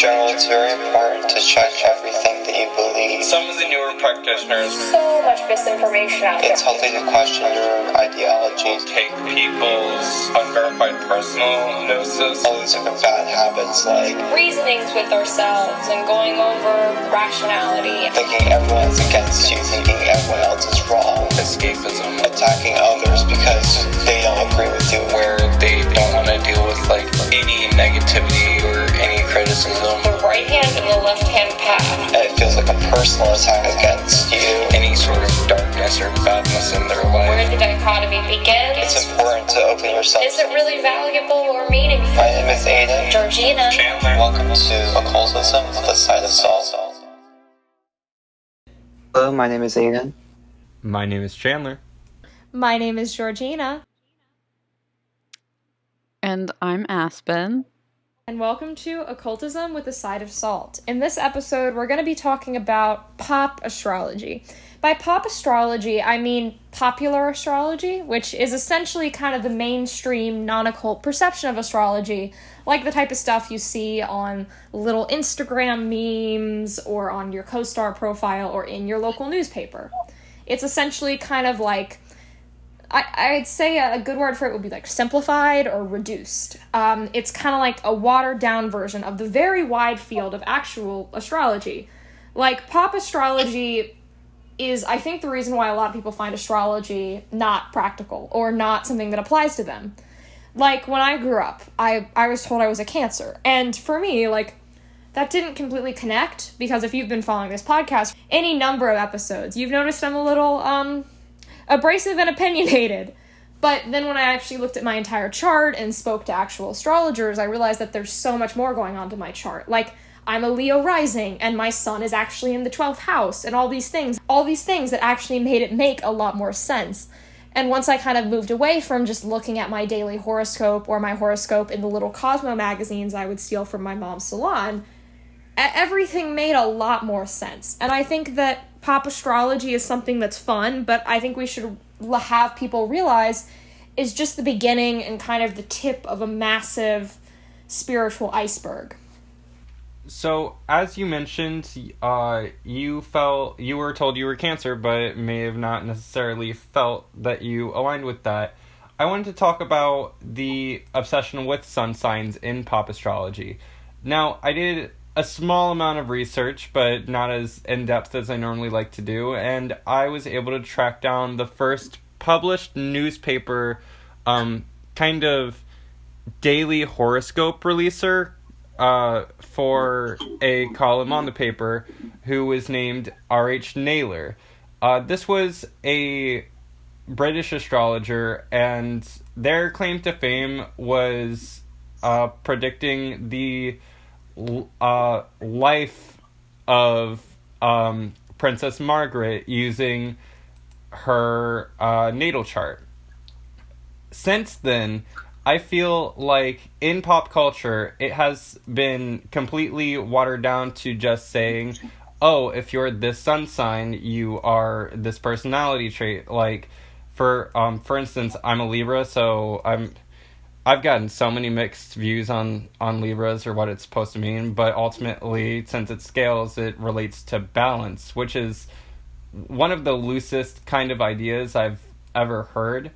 general, it's very important to check everything that you believe. Some of the newer practitioners, so much misinformation out there. It's healthy to question your ideologies. take people's unverified personal gnosis. All these different bad habits like Reasonings with ourselves and going over rationality. thinking everyone's against you, thinking everyone else is wrong. Escapism, Attacking others because they don't agree with you. where they don't want to deal with like any negativity or any criticism. The right hand and the left hand path. And it feels like a personal attack against you. Any sort of darkness or badness in their Where life. the dichotomy begins. It's important to open yourself. Is it really valuable or meaningful? My name is AIDEN. GEORGINA. Chandler. Welcome to Occultism with the Side of Salt. Hello, my name is AIDEN. My name is Chandler. My name is GEORGINA. And I'm Aspen. And welcome to Occultism with a Side of Salt. In this episode, we're going to be talking about pop astrology. By pop astrology, I mean popular astrology, which is essentially kind of the mainstream non-occult perception of astrology, like the type of stuff you see on little Instagram memes or on your co-star profile or in your local newspaper. It's essentially kind of like, I'd say a good word for it would be like simplified or reduced. It's kind of like a watered down version of the very wide field of actual astrology. Like, pop astrology is, I think, the reason why a lot of people find astrology not practical or not something that applies to them. Like, when I grew up, I was told I was a Cancer. And for me, like, that didn't completely connect, because if you've been following this podcast, any number of episodes, you've noticed I'm a little, abrasive and opinionated. But then when I actually looked at my entire chart and spoke to actual astrologers, I realized that there's so much more going on to my chart. Like, I'm a Leo rising, and my sun is actually in the 12th house, and all these things that actually made it make a lot more sense. And once I kind of moved away from just looking at my daily horoscope or my horoscope in the little Cosmo magazines I would steal from my mom's salon, everything made a lot more sense. And I think that pop astrology is something that's fun, but I think we should have people realize is just the beginning and kind of the tip of a massive spiritual iceberg. So, as you mentioned, you were told you were Cancer, but may have not necessarily felt that you aligned with that. I wanted to talk about the obsession with sun signs in pop astrology. Now, I did a small amount of research, but not as in-depth as I normally like to do, and I was able to track down the first published newspaper kind of daily horoscope releaser for a column on the paper, who was named R.H. Naylor. This was a British astrologer, and their claim to fame was predicting the life of Princess Margaret using her natal chart. Since then, I feel like in pop culture, it has been completely watered down to just saying, oh, if you're this sun sign, you are this personality trait. Like, for instance, I'm a Libra, so I've gotten so many mixed views on Libras or what it's supposed to mean, but ultimately, since it scales, it relates to balance, which is one of the loosest kind of ideas I've ever heard.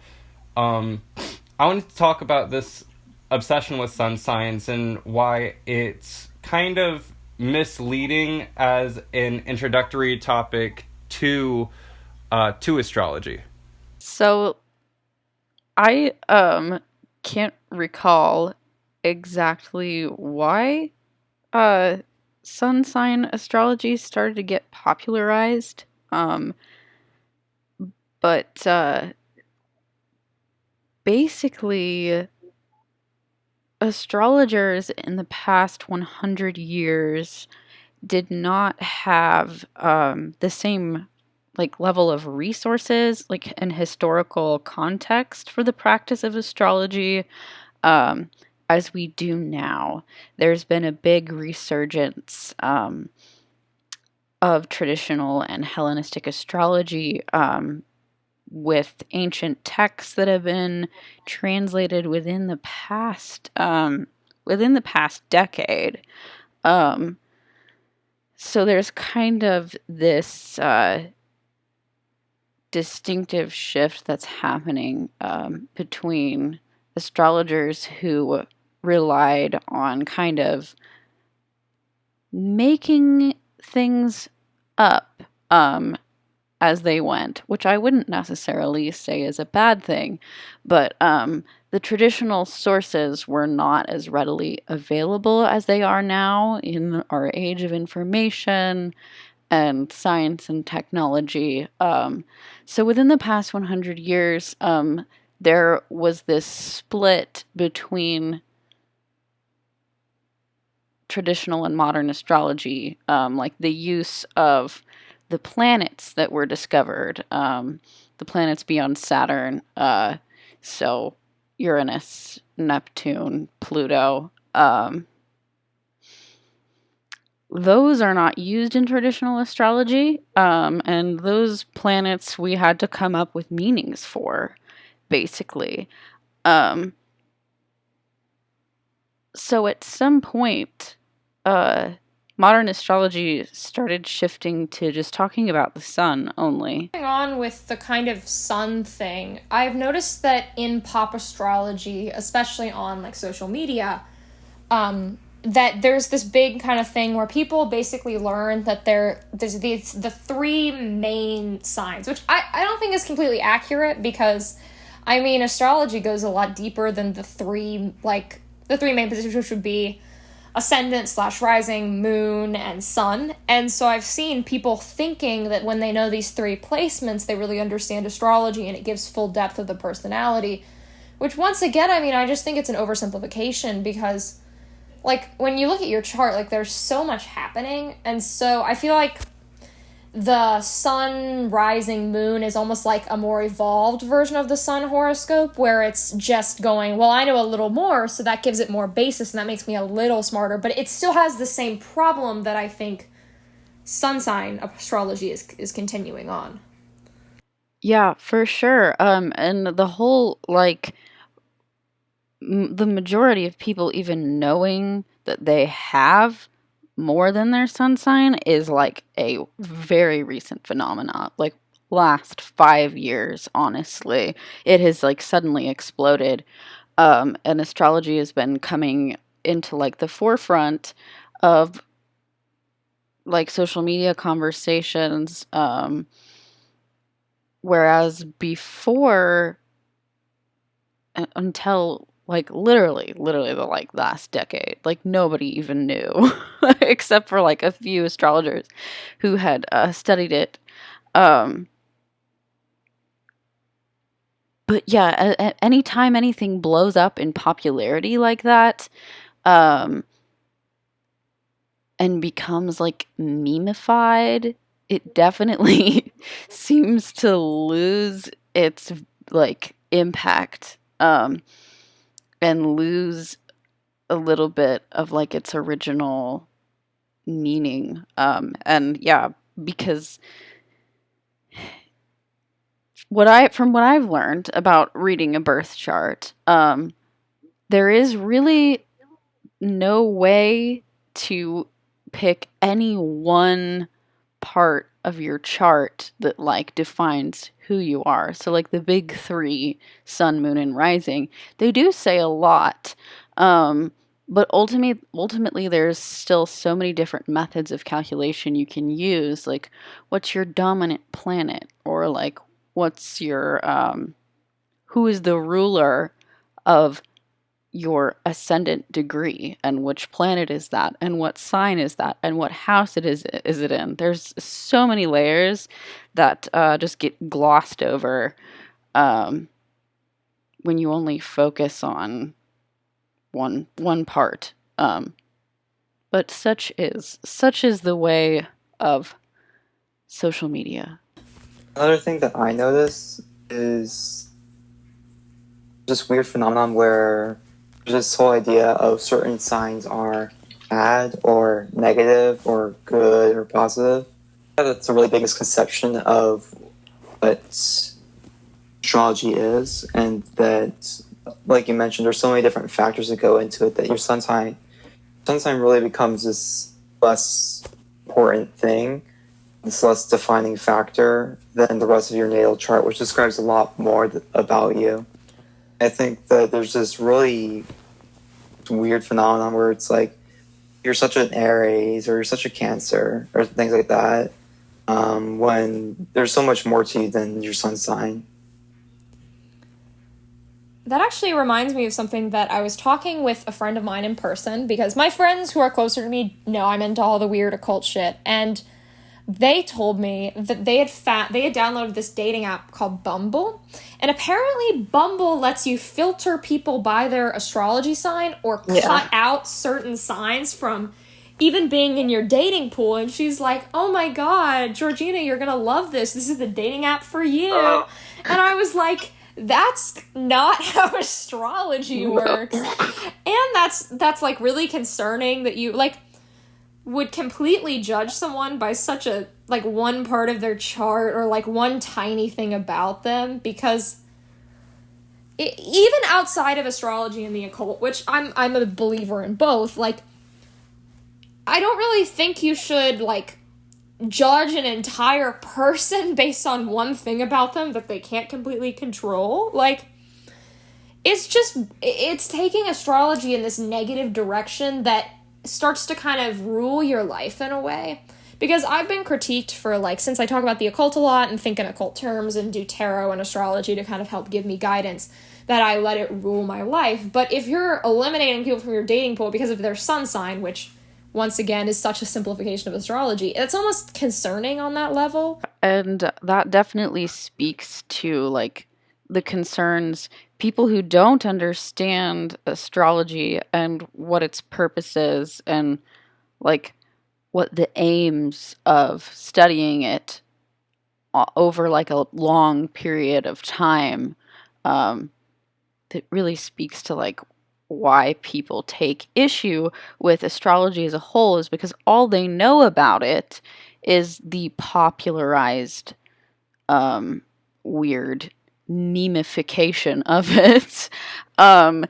I wanted to talk about this obsession with sun signs and why it's kind of misleading as an introductory topic to astrology. So, I can't recall exactly why sun sign astrology started to get popularized, but basically, astrologers in the past 100 years did not have the same level of resources and historical context for the practice of astrology as we do now. There's been a big resurgence of traditional and Hellenistic astrology with ancient texts that have been translated within the past decade. So there's kind of this distinctive shift that's happening between astrologers who relied on kind of making things up as they went, which I wouldn't necessarily say is a bad thing, but the traditional sources were not as readily available as they are now in our age of information and science and technology. So within the past 100 years, there was this split between traditional and modern astrology, like the use of the planets that were discovered, the planets beyond Saturn, so Uranus, Neptune, Pluto. Those are not used in traditional astrology, and those planets we had to come up with meanings for, basically. So at some point, modern astrology started shifting to just talking about the sun only. Going on with the kind of sun thing, I've noticed that in pop astrology, especially on like social media, that there's this big kind of thing where people basically learn that there's the three main signs, which I don't think is completely accurate, because I mean astrology goes a lot deeper than the three main positions, which would be ascendant / rising, moon, and sun. And so I've seen people thinking that when they know these three placements, they really understand astrology and it gives full depth of the personality, which once again, I mean, I just think it's an oversimplification, because like when you look at your chart, like there's so much happening. And so I feel like the sun, rising, moon is almost like a more evolved version of the sun horoscope, where it's just going, well, I know a little more, so that gives it more basis, and that makes me a little smarter. But it still has the same problem that I think sun sign astrology is continuing on. Yeah, for sure. And the whole, like, the majority of people even knowing that they have more than their sun sign is like a very recent phenomena, like last 5 years, honestly. It has like suddenly exploded. And astrology has been coming into like the forefront of like social media conversations, whereas before, until like literally the like last decade, like nobody even knew except for like a few astrologers who had studied it. But yeah, anytime anything blows up in popularity like that, and becomes like memeified, it definitely seems to lose its like impact, and lose a little bit of like its original meaning. And yeah, because from what I've learned about reading a birth chart, there is really no way to pick any one part of your chart that like defines who you are. So like the big three, sun, moon, and rising, they do say a lot. But ultimately there's still so many different methods of calculation you can use, like what's your dominant planet, or like what's your who is the ruler of your ascendant degree, and which planet is that, and what sign is that, and what house is it in. There's so many layers that just get glossed over when you only focus on one part. But such is the way of social media. Another thing that I noticed is this weird phenomenon where this whole idea of certain signs are bad or negative or good or positive. That's a really big misconception of what astrology is, and that, like you mentioned, there's so many different factors that go into it, that your sun sign sun sign really becomes this less important thing, this less defining factor than the rest of your natal chart, which describes a lot more about you. I think that there's this really weird phenomenon where it's like you're such an Aries or you're such a Cancer or things like that, when there's so much more to you than your sun sign. That actually reminds me of something that I was talking with a friend of mine in person, because my friends who are closer to me know I'm into all the weird occult shit, and they told me that they had downloaded this dating app called Bumble, and apparently Bumble lets you filter people by their astrology sign or cut out certain signs from even being in your dating pool. And she's like, oh my god, Georgina, you're gonna love this. This is the dating app for you. And I was like, that's not how astrology works. And that's like really concerning that you like would completely judge someone by such a like one part of their chart or like one tiny thing about them, because even outside of astrology and the occult, which I'm a believer in both, like I don't really think you should like judge an entire person based on one thing about them that they can't completely control. Like, it's taking astrology in this negative direction that starts to kind of rule your life in a way. Because I've been critiqued for, like, since I talk about the occult a lot and think in occult terms and do tarot and astrology to kind of help give me guidance, that I let it rule my life. But if you're eliminating people from your dating pool because of their sun sign, which once again is such a simplification of astrology, it's almost concerning on that level. And that definitely speaks to like the concerns people who don't understand astrology and what its purpose is and like what the aims of studying it over like a long period of time. That really speaks to like why people take issue with astrology as a whole, is because all they know about it is the popularized weird memeification of it. And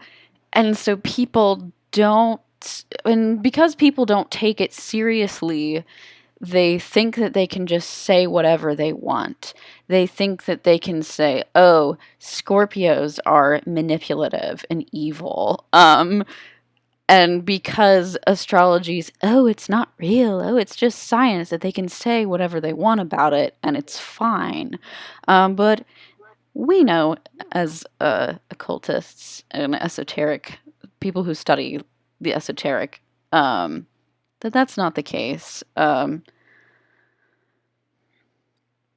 so people don't, and because people don't take it seriously, they think that they can just say whatever they want. They think that they can say, oh, Scorpios are manipulative and evil. And because astrology's, oh, it's not real, oh, it's just science, that they can say whatever they want about it, and it's fine. But we know as occultists and esoteric, people who study the esoteric, that that's not the case. But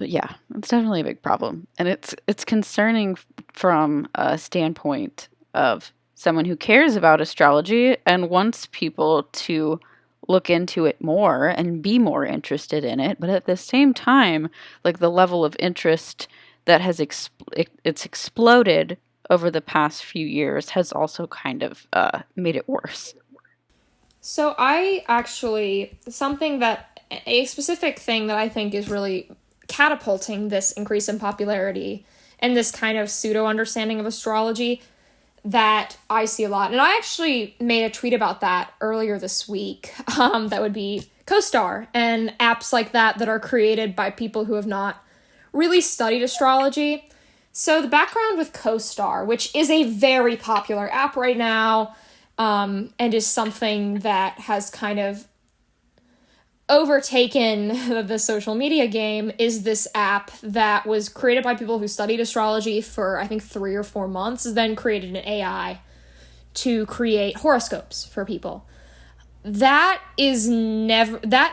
yeah, it's definitely a big problem. And it's concerning from a standpoint of someone who cares about astrology and wants people to look into it more and be more interested in it. But at the same time, like the level of interest that has it's exploded over the past few years has also kind of made it worse. So a specific thing that I think is really catapulting this increase in popularity and this kind of pseudo understanding of astrology that I see a lot. And I actually made a tweet about that earlier this week. That would be CoStar and apps like that are created by people who have not really studied astrology. So the background with CoStar, which is a very popular app right now, and is something that has kind of overtaken the social media game, is this app that was created by people who studied astrology for, I think, 3 or 4 months, then created an AI to create horoscopes for people. That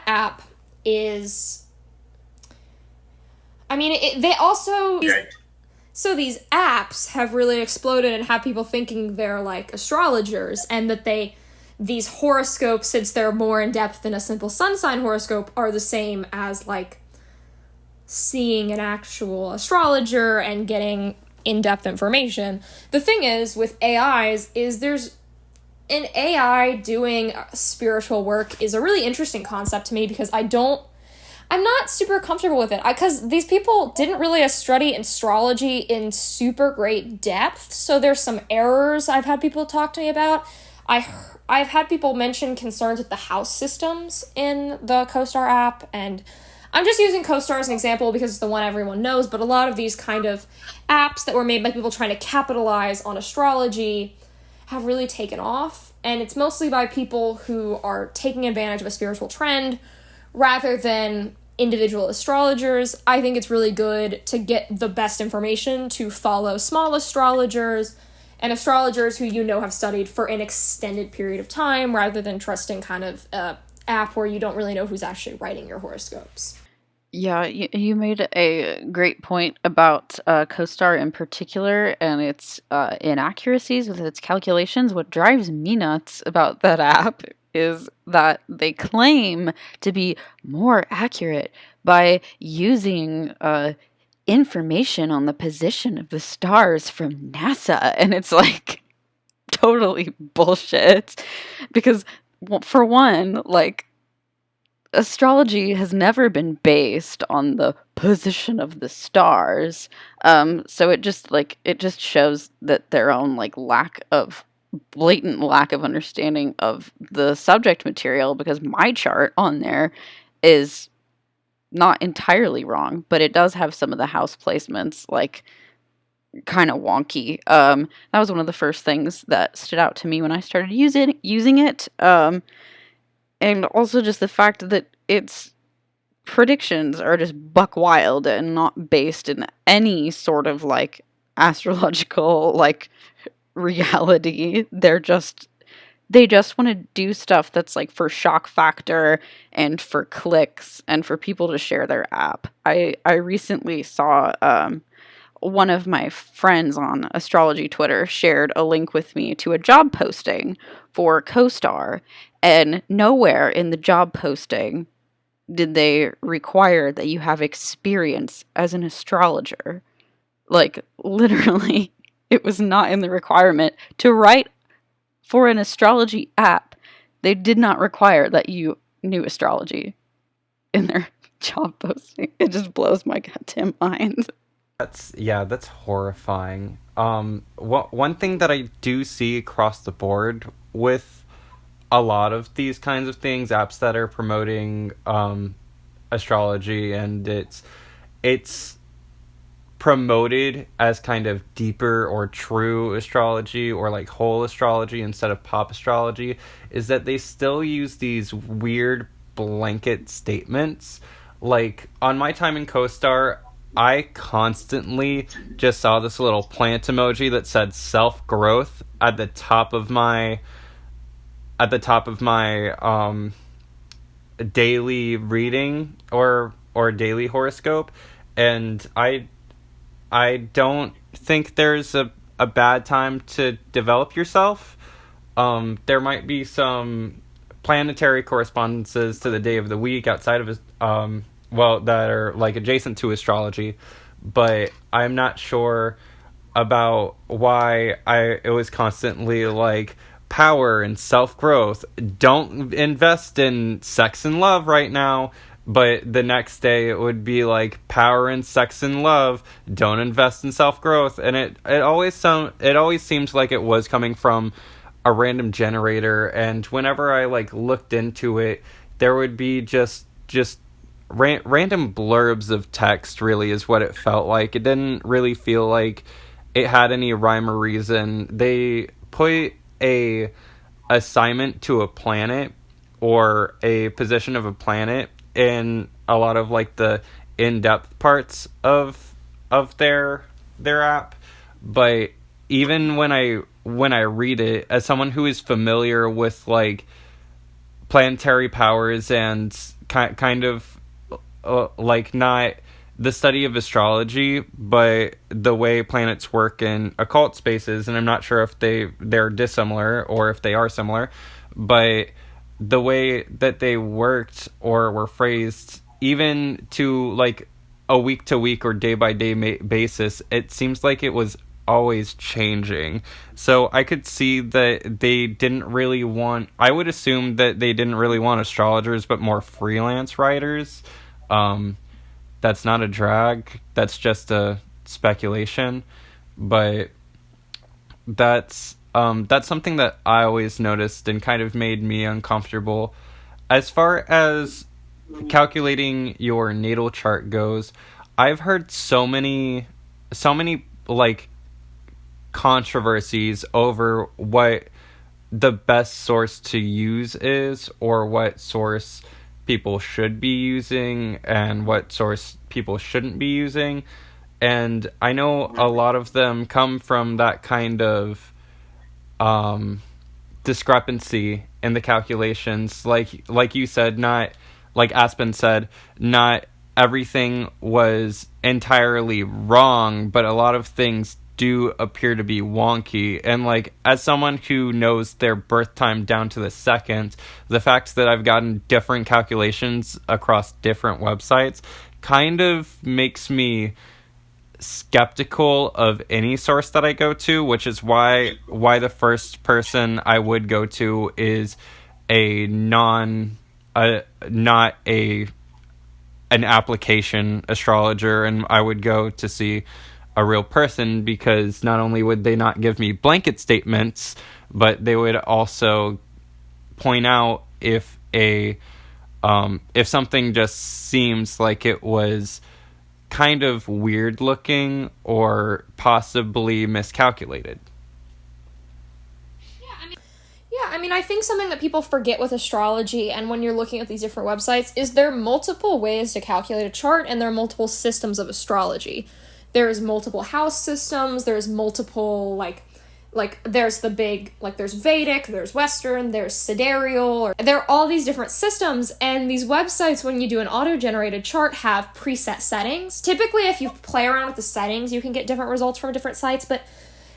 app is, I mean, they also... So these apps have really exploded and have people thinking they're like astrologers, and that these horoscopes, since they're more in depth than a simple sun sign horoscope, are the same as like seeing an actual astrologer and getting in-depth information. The thing is with AIs is there's an AI doing spiritual work is a really interesting concept to me, because I'm not super comfortable with it, because these people didn't really study astrology in super great depth, so there's some errors I've had people talk to me about. I've had people mention concerns with the house systems in the CoStar app, and I'm just using CoStar as an example because it's the one everyone knows, but a lot of these kind of apps that were made by people trying to capitalize on astrology have really taken off, and it's mostly by people who are taking advantage of a spiritual trend rather than individual astrologers. I think it's really good to get the best information to follow small astrologers and astrologers who you know have studied for an extended period of time rather than trusting kind of a app where you don't really know who's actually writing your horoscopes. Yeah, you made a great point about CoStar in particular and its inaccuracies with its calculations. What drives me nuts about that app is that they claim to be more accurate by using information on the position of the stars from NASA. And it's like totally bullshit. Because, well, for one, like, astrology has never been based on the position of the stars. So it just shows that their own blatant lack of understanding of the subject material, because my chart on there is not entirely wrong, but it does have some of the house placements like kind of wonky. That was one of the first things that stood out to me when I started using it. And also just the fact that its predictions are just buck wild and not based in any sort of like astrological like reality. They just want to do stuff that's like for shock factor and for clicks and for people to share their app. I recently saw one of my friends on astrology Twitter shared a link with me to a job posting for CoStar, and nowhere in the job posting did they require that you have experience as an astrologer. Like, literally, it was not in the requirement to write for an astrology app. They did not require that you knew astrology in their job posting. It just blows my goddamn mind. That's horrifying. One thing that I do see across the board with a lot of these kinds of things, apps that are promoting astrology, and it's promoted as kind of deeper or true astrology or like whole astrology instead of pop astrology, is that they still use these weird blanket statements. Like on my time in CoStar, I constantly just saw this little plant emoji that said self-growth at the top of my daily reading or daily horoscope, and I don't think there's a bad time to develop yourself. There might be some planetary correspondences to the day of the week outside of that are like adjacent to astrology, but I'm not sure about why it was constantly like power and self-growth. Don't invest in sex and love right now. But the next day it would be like power and sex and love. Don't invest in self-growth. And it always seemed like it was coming from a random generator. And whenever I like looked into it, there would be just random blurbs of text. Really, is what it felt like. It didn't really feel like it had any rhyme or reason. They put a assignment to a planet or a position of a planet in a lot of like the in-depth parts of their app, but even when I read it, as someone who is familiar with like planetary powers and kind of like not the study of astrology, but the way planets work in occult spaces, and I'm not sure if they're dissimilar or if they are similar, but the way that they worked or were phrased, even to like a week to week or day by day basis, it seems like it was always changing. So I could see that they didn't really want, I would assume that they didn't really want astrologers, but more freelance writers. That's not a drag. That's just a speculation. But that's that's something that I always noticed and kind of made me uncomfortable. As far as calculating your natal chart goes, I've heard so many like controversies over what the best source to use is, or what source people should be using and what source people shouldn't be using. And I know a lot of them come from that kind of discrepancy in the calculations. Like you said, not like Aspen said, not everything was entirely wrong, but a lot of things do appear to be wonky. And like, as someone who knows their birth time down to the second, the fact that I've gotten different calculations across different websites kind of makes me skeptical of any source that I go to, which is why the first person I would go to is not an application astrologer, and I would go to see a real person, because not only would they not give me blanket statements, but they would also point out if something just seems like it was kind of weird looking or possibly miscalculated. I mean, I think something that people forget with astrology, and when you're looking at these different websites, is there are multiple ways to calculate a chart, and there are multiple systems of astrology. There's multiple house systems, there's multiple, like there's the big, like, there's Vedic, there's Western, there's sidereal, or there are all these different systems, and these websites, when you do an auto-generated chart, have preset settings. Typically, if you play around with the settings, you can get different results from different sites, but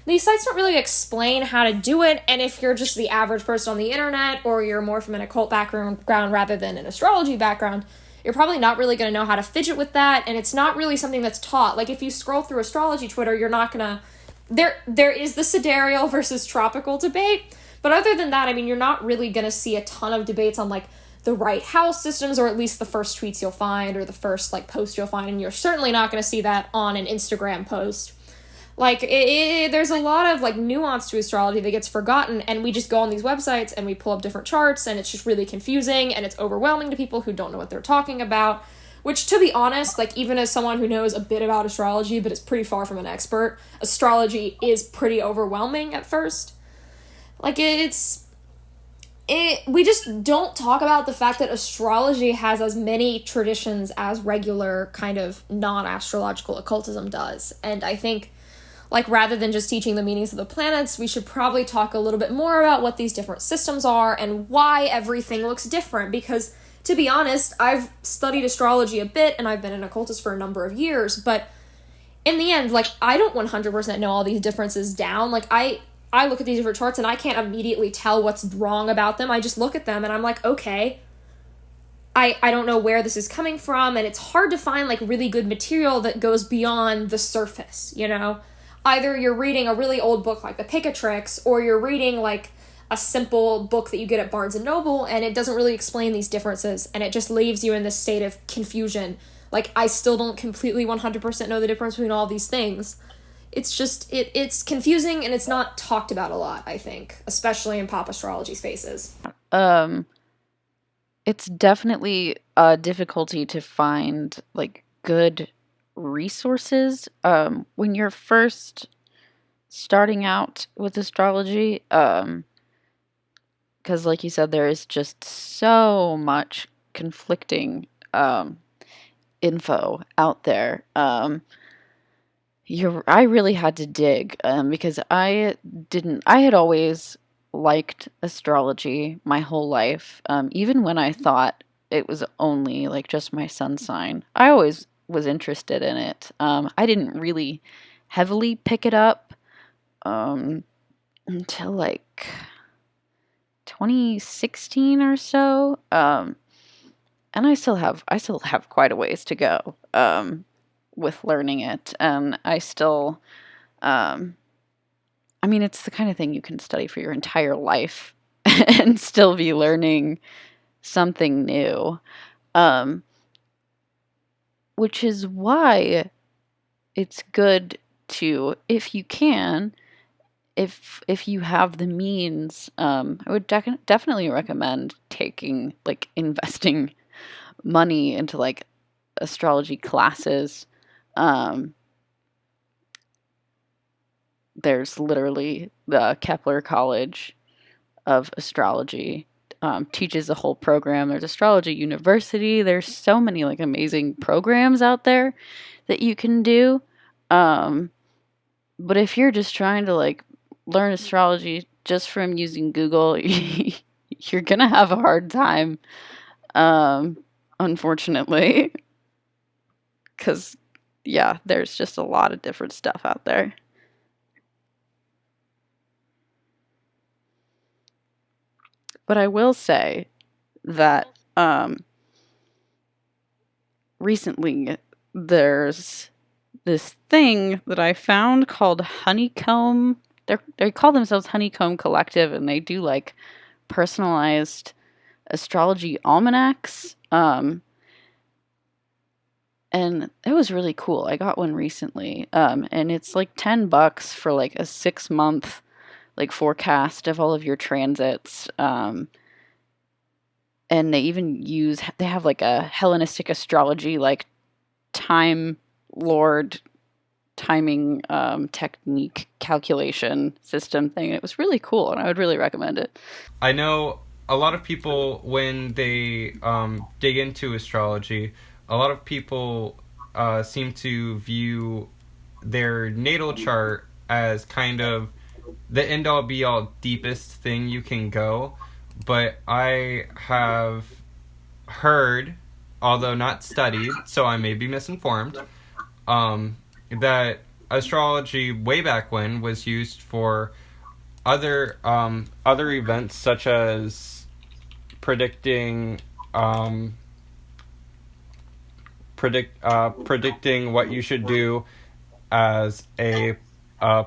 these sites don't really explain how to do it, and if you're just the average person on the internet, or you're more from an occult background rather than an astrology background, you're probably not really going to know how to fidget with that, and it's not really something that's taught. Like, if you scroll through astrology Twitter, you're not going to... There is the sidereal versus tropical debate, but other than that, I mean, you're not really going to see a ton of debates on, like, the right house systems, or at least the first tweets you'll find, or the first, like, post you'll find, and you're certainly not going to see that on an Instagram post. Like, there's a lot of, like, nuance to astrology that gets forgotten, and we just go on these websites and we pull up different charts, and it's just really confusing, and it's overwhelming to people who don't know what they're talking about, which, to be honest, like, even as someone who knows a bit about astrology but is pretty far from an expert, astrology is pretty overwhelming at first. Like, we just don't talk about the fact that astrology has as many traditions as regular kind of non-astrological occultism does, and I think, like, rather than just teaching the meanings of the planets, we should probably talk a little bit more about what these different systems are and why everything looks different, because, to be honest, I've studied astrology a bit, and I've been an occultist for a number of years, but in the end, like, I don't 100% know all these differences down. Like, I look at these different charts, and I can't immediately tell what's wrong about them. I just look at them, and I'm like, okay, I don't know where this is coming from, and it's hard to find, like, really good material that goes beyond the surface, you know? Either you're reading a really old book like the Picatrix, or you're reading, like, a simple book that you get at Barnes & Noble, and it doesn't really explain these differences, and it just leaves you in this state of confusion. Like, I still don't completely 100% know the difference between all these things. It's just, it's confusing, and it's not talked about a lot, I think, especially in pop astrology spaces. It's definitely a difficulty to find, like, good resources when you're first starting out with astrology, because, like you said, there is just so much conflicting info out there. I really had to dig, because I had always liked astrology my whole life, even when I thought it was only, like, just my sun sign. I always was interested in it. I didn't really heavily pick it up until, like, 2016 or so, and I still have quite a ways to go with learning it, and I still, I mean, it's the kind of thing you can study for your entire life and still be learning something new, which is why it's good to, if you can, if you have the means, I would definitely recommend taking, like, investing money into, like, astrology classes. There's literally the Kepler College of Astrology, teaches the whole program. There's Astrology University. There's so many, like, amazing programs out there that you can do. But if you're just trying to, like, learn astrology just from using Google, you're gonna have a hard time, unfortunately, because, yeah, there's just a lot of different stuff out there. But I will say that recently there's this thing that I found called Honeycomb. They call themselves Honeycomb Collective, and they do, like, personalized astrology almanacs. And it was really cool. I got one recently, and it's like $10 for, like, a 6-month, like, forecast of all of your transits. And they have, like, a Hellenistic astrology, like, time lord timing technique calculation system thing. It was really cool, and I would really recommend it. I know a lot of people, when they dig into astrology, a lot of people seem to view their natal chart as kind of the end-all be-all deepest thing you can go. But I have heard, although not studied, so I may be misinformed, that astrology way back when was used for other events, such as predicting predicting what you should do as a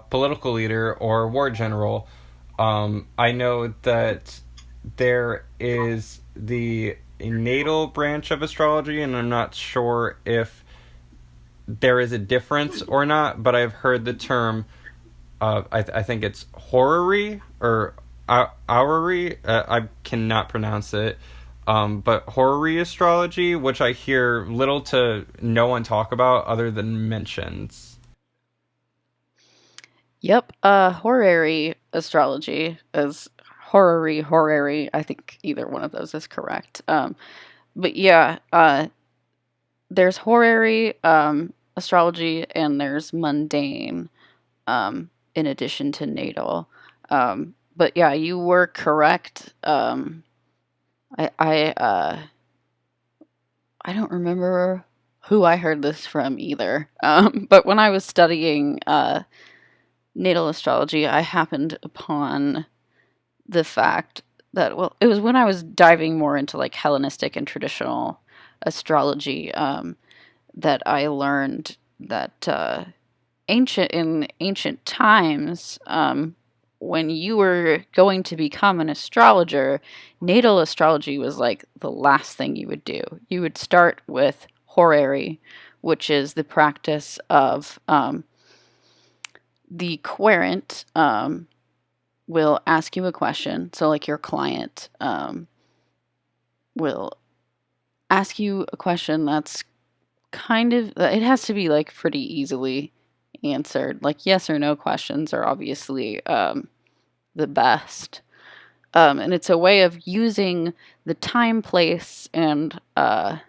political leader or war general. I know that there is the natal branch of astrology, and I'm not sure if there is a difference or not, but I've heard the term, I think it's horary or hourary, I cannot pronounce it, but horary astrology, which I hear little to no one talk about other than mentions. Yep, horary astrology is horary. I think either one of those is correct. But yeah, there's horary astrology, and there's mundane, in addition to natal. But yeah, you were correct. I don't remember who I heard this from either. But when I was studying natal astrology, I happened upon the fact that, well, it was when I was diving more into, like, Hellenistic and traditional astrology, that I learned that in ancient times, when you were going to become an astrologer, natal astrology was, like, the last thing you would do. You would start with horary, which is the practice of the querent will ask you a question. So, like, your client will ask you a question that's kind of, it has to be, like, pretty easily answered. Like, yes or no questions are obviously the best. And it's a way of using the time, place, and the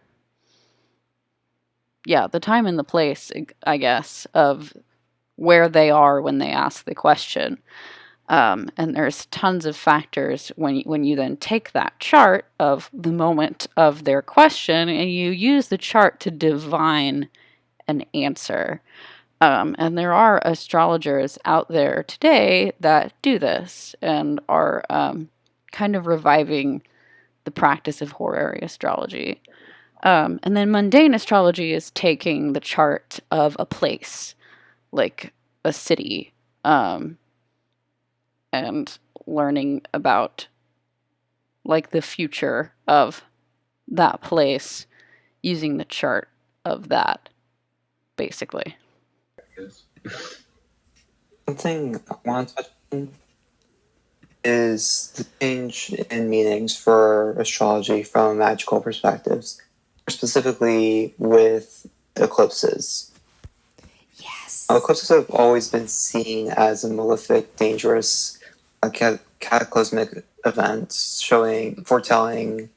time and the place, I guess, of where they are when they ask the question. And there's tons of factors when you then take that chart of the moment of their question and you use the chart to divine an answer. And there are astrologers out there today that do this and are kind of reviving the practice of horary astrology. And then mundane astrology is taking the chart of a place, like a city, and learning about, like, the future of that place using the chart of that, basically. Something I want to touch is the change in meanings for astrology from magical perspectives, specifically with eclipses. Yes. Eclipses have always been seen as a malefic, dangerous, cataclysmic event, foretelling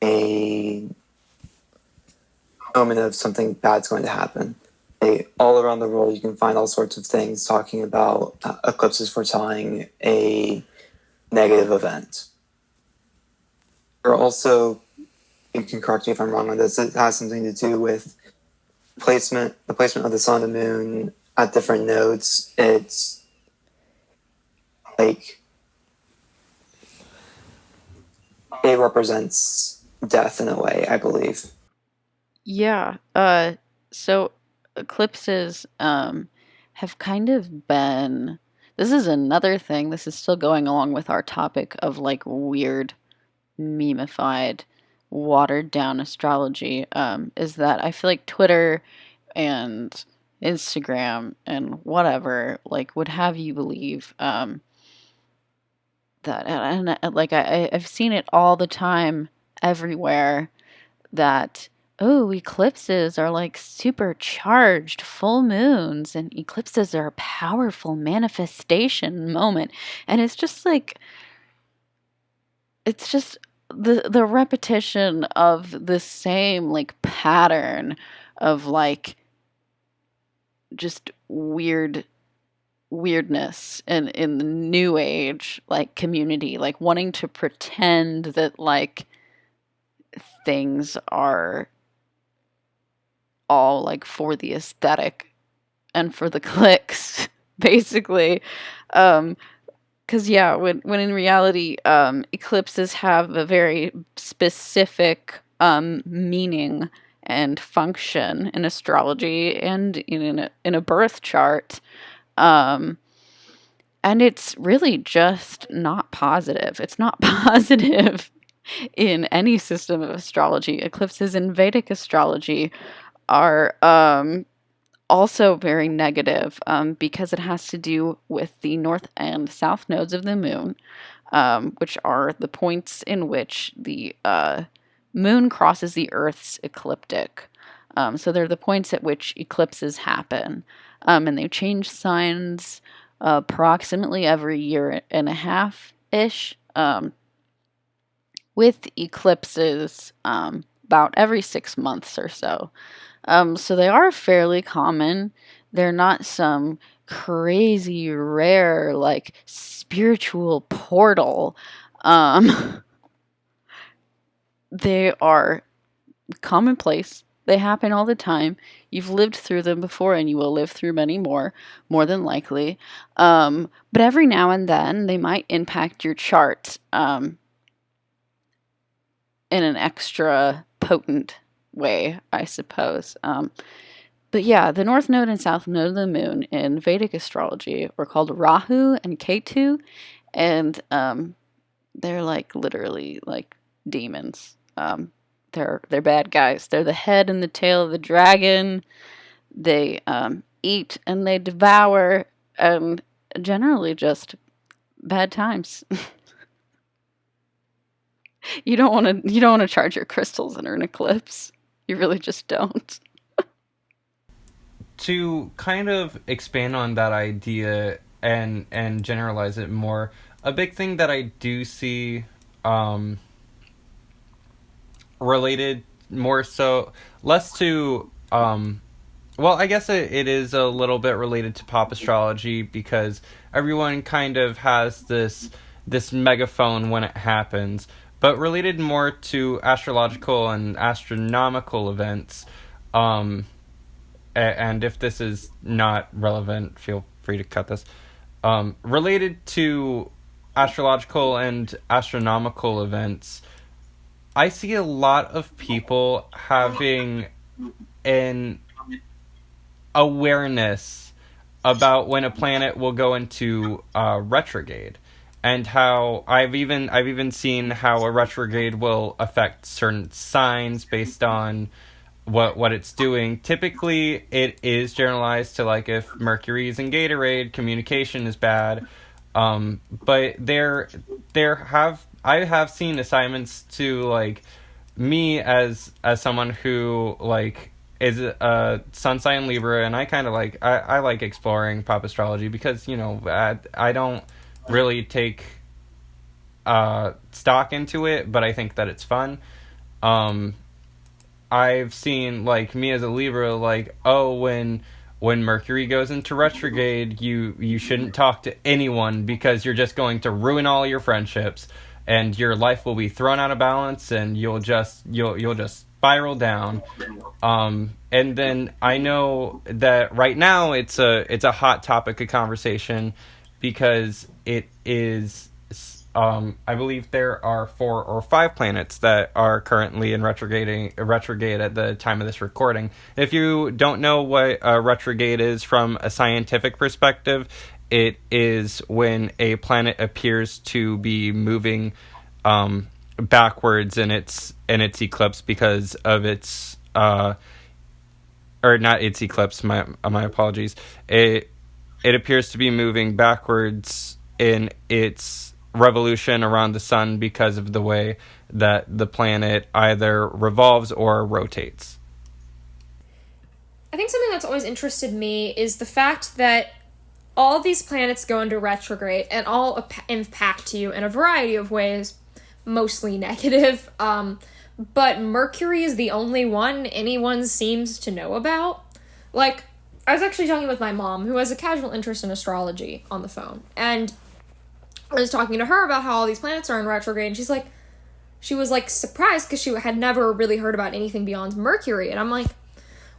a omen of something bad's going to happen. All around the world, you can find all sorts of things talking about eclipses foretelling a negative event. Or also, you can correct me if I'm wrong on this, it has something to do with the placement of the sun and moon at different nodes. It's like it represents death in a way, I believe. Yeah. So eclipses have kind of been. This is another thing. This is still going along with our topic of like weird, memeified, watered down astrology. Is that I feel like Twitter and Instagram and whatever like would have you believe that and like I've seen it all the time everywhere that eclipses are like supercharged full moons and eclipses are a powerful manifestation moment. And it's just like, it's just the repetition of the same like pattern of like just weirdness in the new age like community, like wanting to pretend that like things are all like for the aesthetic and for the clicks basically. Because yeah, when in reality eclipses have a very specific meaning and function in astrology and in a birth chart, and it's really just not positive. It's not positive in any system of astrology. Eclipses in Vedic astrology are also very negative because it has to do with the north and south nodes of the moon, which are the points in which the moon crosses the Earth's ecliptic. So they're the points at which eclipses happen. And they change signs approximately every year and a half-ish, with eclipses about every 6 months or so. So they are fairly common. They're not some crazy rare like spiritual portal. They are commonplace. They happen all the time. You've lived through them before and you will live through many more than likely. But every now and then they might impact your chart in an extra potent way, I suppose. But yeah, the North Node and South Node of the Moon in Vedic astrology were called Rahu and Ketu, and they're like literally like demons. They're bad guys. They're the head and the tail of the dragon. They eat and they devour, and generally just bad times. You don't want to charge your crystals under an eclipse. You really just don't. To kind of expand on that idea and generalize it more, a big thing that I do see related more so, less to, well, I guess it is a little bit related to pop astrology because everyone kind of has this megaphone when it happens, but related more to astrological and astronomical events. And if this is not relevant, feel free to cut this. Related to astrological and astronomical events, I see a lot of people having an awareness about when a planet will go into retrograde, and how I've even seen how a retrograde will affect certain signs based on what it's doing. Typically, it is generalized to like if Mercury is in Gatorade, communication is bad. But I have seen assignments to like me as someone who like is a sun sign Libra, and I kind of like I like exploring pop astrology because I don't really take stock into it, but I think that it's fun. I've seen like me as a Libra, like, oh, when Mercury goes into retrograde, you shouldn't talk to anyone because you're just going to ruin all your friendships, and your life will be thrown out of balance, and you'll just spiral down. And then I know that right now it's a hot topic of conversation because it is. I believe there are 4 or 5 planets that are currently in retrograde at the time of this recording. If you don't know what a retrograde is from a scientific perspective, it is when a planet appears to be moving backwards in its eclipse because of its or not its eclipse. My apologies. It appears to be moving backwards in its revolution around the sun because of the way that the planet either revolves or rotates. I think something that's always interested me is the fact that all these planets go into retrograde and all impact you in a variety of ways, mostly negative. But Mercury is the only one anyone seems to know about. Like, I was actually talking with my mom, who has a casual interest in astrology, on the phone, and I was talking to her about how all these planets are in retrograde, and she was surprised because she had never really heard about anything beyond Mercury. And I'm like,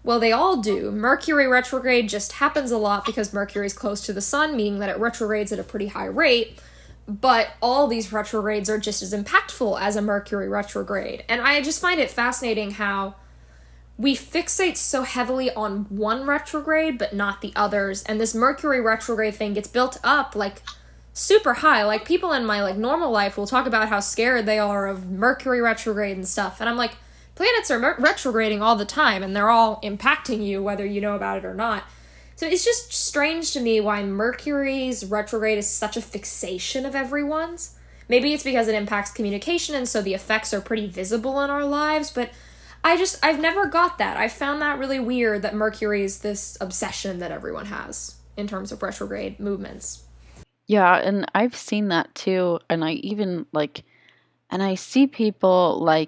well, they all do. Mercury retrograde just happens a lot because Mercury is close to the sun, meaning that it retrogrades at a pretty high rate. But all these retrogrades are just as impactful as a Mercury retrograde. And I just find it fascinating how we fixate so heavily on one retrograde, but not the others. And this Mercury retrograde thing gets built up super high. Like, people in my normal life will talk about how scared they are of Mercury retrograde and stuff, and I'm like, planets are retrograding all the time, and they're all impacting you whether you know about it or not. So it's just strange to me why Mercury's retrograde is such a fixation of everyone's. Maybe it's because it impacts communication, and so the effects are pretty visible in our lives, but I've never got that. I found that really weird that Mercury is this obsession that everyone has in terms of retrograde movements. Yeah, and I've seen that too, and I even and I see people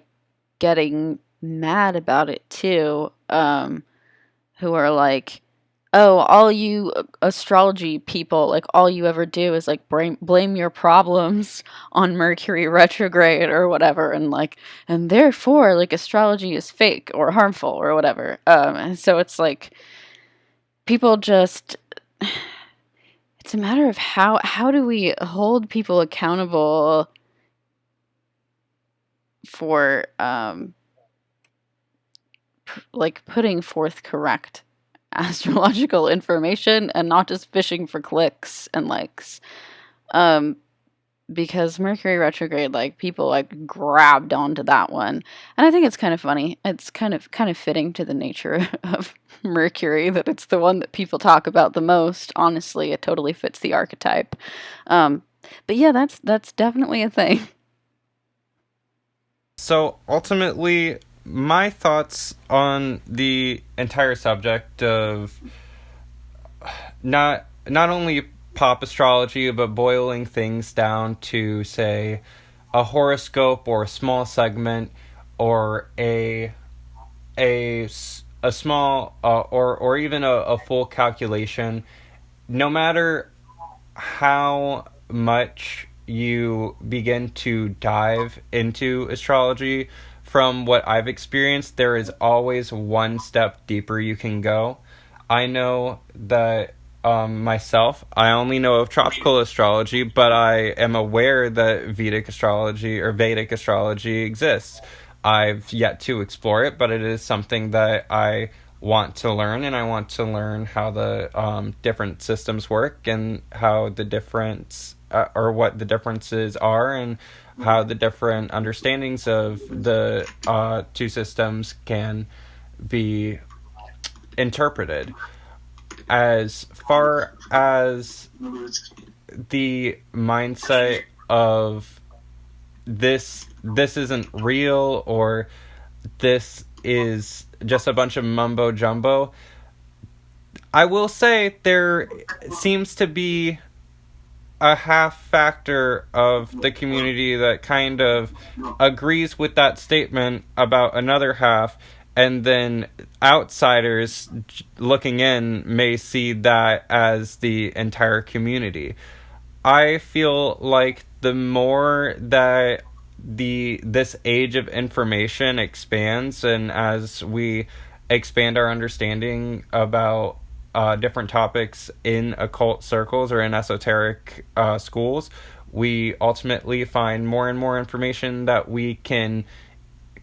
getting mad about it too, who are like, oh, all you astrology people, all you ever do is blame your problems on Mercury retrograde or whatever, and therefore astrology is fake or harmful or whatever. And so it's people just. It's a matter of how do we hold people accountable for putting forth correct astrological information and not just fishing for clicks and likes. Because Mercury retrograde, people grabbed onto that one, and I think it's kind of funny. It's kind of fitting to the nature of Mercury that it's the one that people talk about the most. Honestly, it totally fits the archetype. But yeah, that's definitely a thing. So ultimately, my thoughts on the entire subject of not only pop astrology, but boiling things down to, say, a horoscope or a small segment or a small or even a full calculation. No matter how much you begin to dive into astrology, from what I've experienced, there is always one step deeper you can go. I know that myself, I only know of tropical astrology, but I am aware that Vedic astrology exists. I've yet to explore it, but it is something that I want to learn, and I want to learn how the different systems work and how the difference or what the differences are, and how the different understandings of the two systems can be interpreted. As far as the mindset of this isn't real, or this is just a bunch of mumbo jumbo. I will say there seems to be a half factor of the community that kind of agrees with that statement about another half, and then outsiders looking in may see that as the entire community. I feel like the more that this age of information expands, and as we expand our understanding about different topics in occult circles or in esoteric schools, we ultimately find more and more information that we can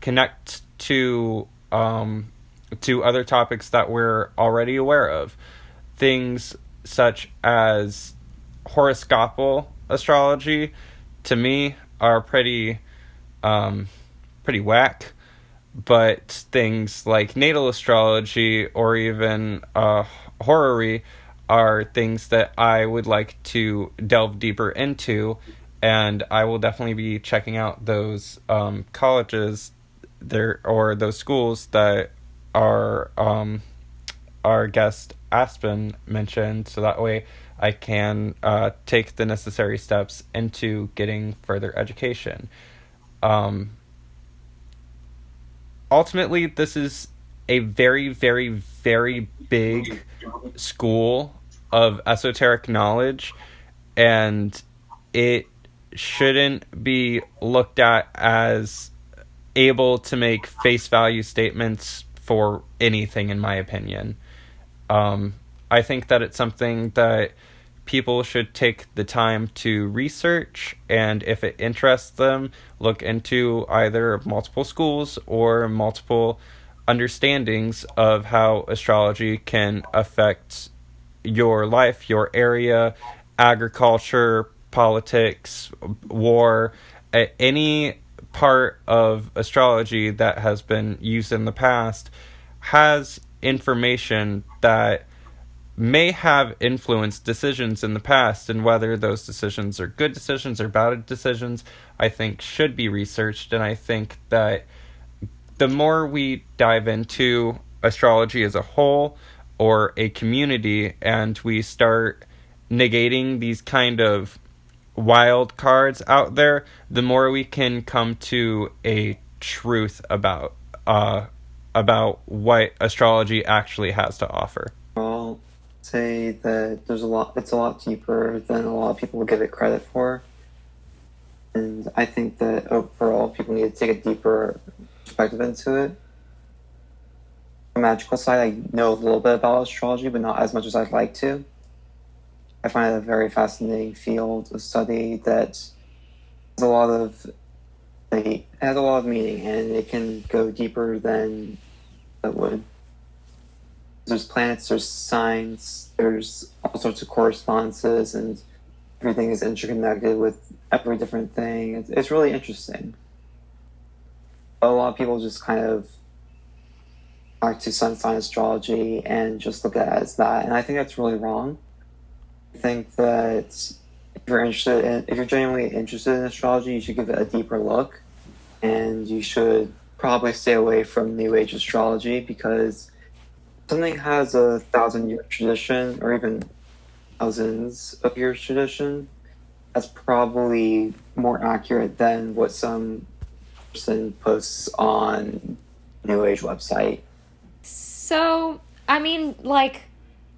connect to other topics that we're already aware of. Things such as horoscopal astrology, to me, are pretty whack. But things like natal astrology or even horary are things that I would like to delve deeper into, and I will definitely be checking out those colleges there, or those schools that our guest Aspen mentioned, so that way I can take the necessary steps into getting further education. Ultimately, this is a very, very, very big school of esoteric knowledge, and it shouldn't be looked at as able to make face value statements for anything, in my opinion. I think that it's something that people should take the time to research, and if it interests them, look into either multiple schools or multiple understandings of how astrology can affect your life, your area, agriculture, politics, war, any part of astrology that has been used in the past has information that may have influenced decisions in the past, and whether those decisions are good decisions or bad decisions, I think should be researched. And I think that the more we dive into astrology as a whole or a community, and we start negating these kind of wild cards out there, the more we can come to a truth about what astrology actually has to offer. I'll say that it's a lot deeper than a lot of people give it credit for. And I think that overall people need to take a deeper perspective into it. On the magical side, I know a little bit about astrology, but not as much as I'd like to. I find it a very fascinating field of study that has a lot of meaning, and it can go deeper than it would. There's planets, there's signs, there's all sorts of correspondences, and everything is interconnected with every different thing. It's really interesting. But a lot of people just kind of back to sun sign astrology and just look at it as that, and I think that's really wrong. I think that if you're genuinely interested in astrology, you should give it a deeper look, and you should probably stay away from New Age astrology, because something has a 1,000-year tradition, or even thousands of years tradition, that's probably more accurate than what some person posts on New Age website. So, I mean, like,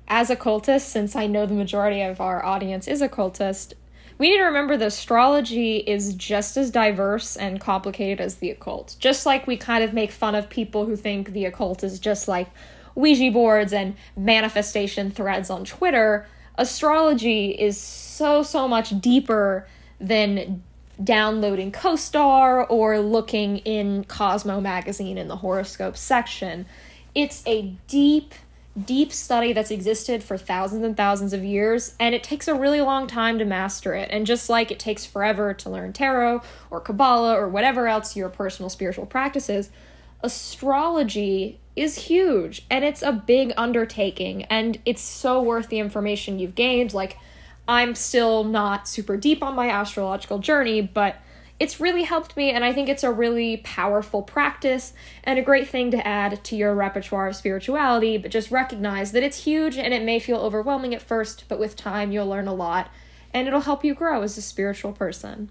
as occultists, since I know the majority of our audience is occultist, we need to remember that astrology is just as diverse and complicated as the occult. Just like we kind of make fun of people who think the occult is just like Ouija boards and manifestation threads on Twitter, astrology is so much deeper than downloading CoStar or looking in Cosmo magazine in the horoscopes section. It's a deep study that's existed for thousands and thousands of years, and it takes a really long time to master it. And just like it takes forever to learn tarot or Kabbalah or whatever else your personal spiritual practice is, astrology is huge, and it's a big undertaking, and it's so worth the information you've gained. Like, I'm still not super deep on my astrological journey, but it's really helped me, and I think it's a really powerful practice and a great thing to add to your repertoire of spirituality, but just recognize that it's huge and it may feel overwhelming at first, but with time you'll learn a lot, and it'll help you grow as a spiritual person.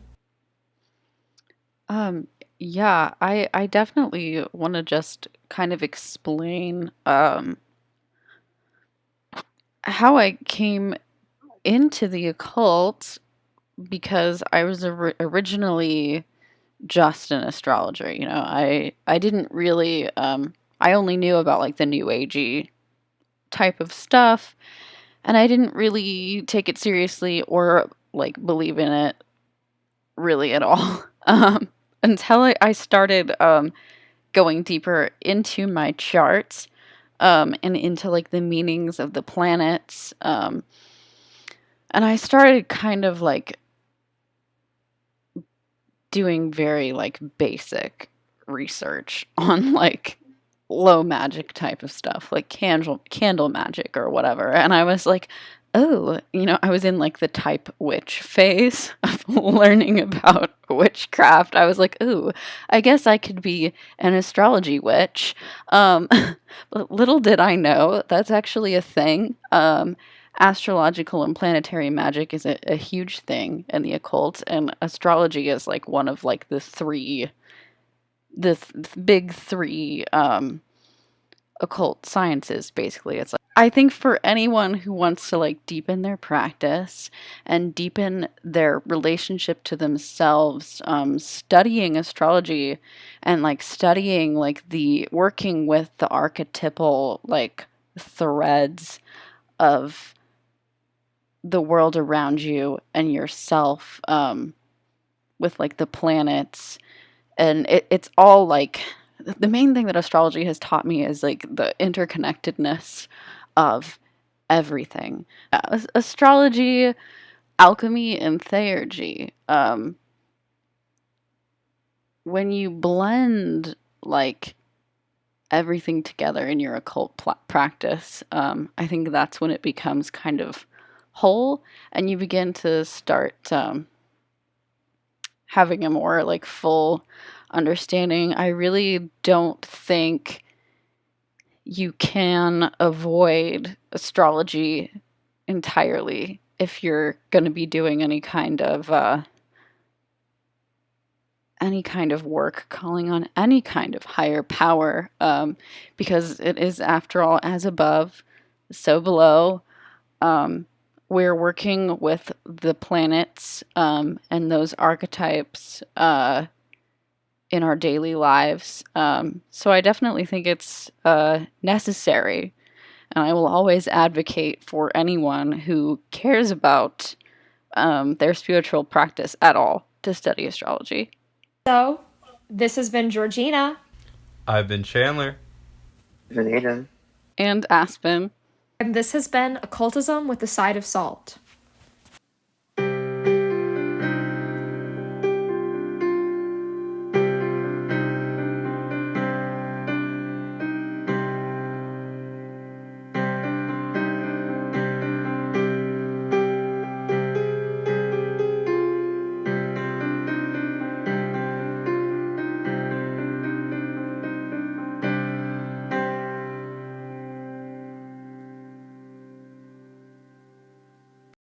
Yeah, I definitely want to just kind of explain how I came into the occult, because I was originally just an astrologer. I didn't really I only knew about like the new agey type of stuff, and I didn't really take it seriously or like believe in it really at all. Until I started going deeper into my charts, and into like the meanings of the planets, and I started kind of like doing very like basic research on like low magic type of stuff, like candle magic or whatever. And I was like, oh, I was in like the type witch phase of learning about witchcraft. I was like, oh, I guess I could be an astrology witch. But little did I know that's actually a thing. Astrological and planetary magic is a huge thing in the occult, and astrology is like one of like the big three occult sciences. Basically, it's like, I think for anyone who wants to like deepen their practice and deepen their relationship to themselves, studying astrology and like studying like the working with the archetypal like threads of the world around you and yourself, with like the planets, and it's all like the main thing that astrology has taught me is like the interconnectedness of everything. Astrology, alchemy, and theurgy. When you blend like everything together in your occult practice, I think that's when it becomes kind of whole, and you begin to start having a more like full understanding. I really don't think you can avoid astrology entirely if you're going to be doing any kind of work calling on any kind of higher power, because it is, after all, as above, so below. We're working with the planets, and those archetypes in our daily lives. So I definitely think it's necessary, and I will always advocate for anyone who cares about their spiritual practice at all to study astrology. So, this has been Georgina. I've been Chandler. Aiden. And Aspen. And this has been Occultism with a Side of Salt.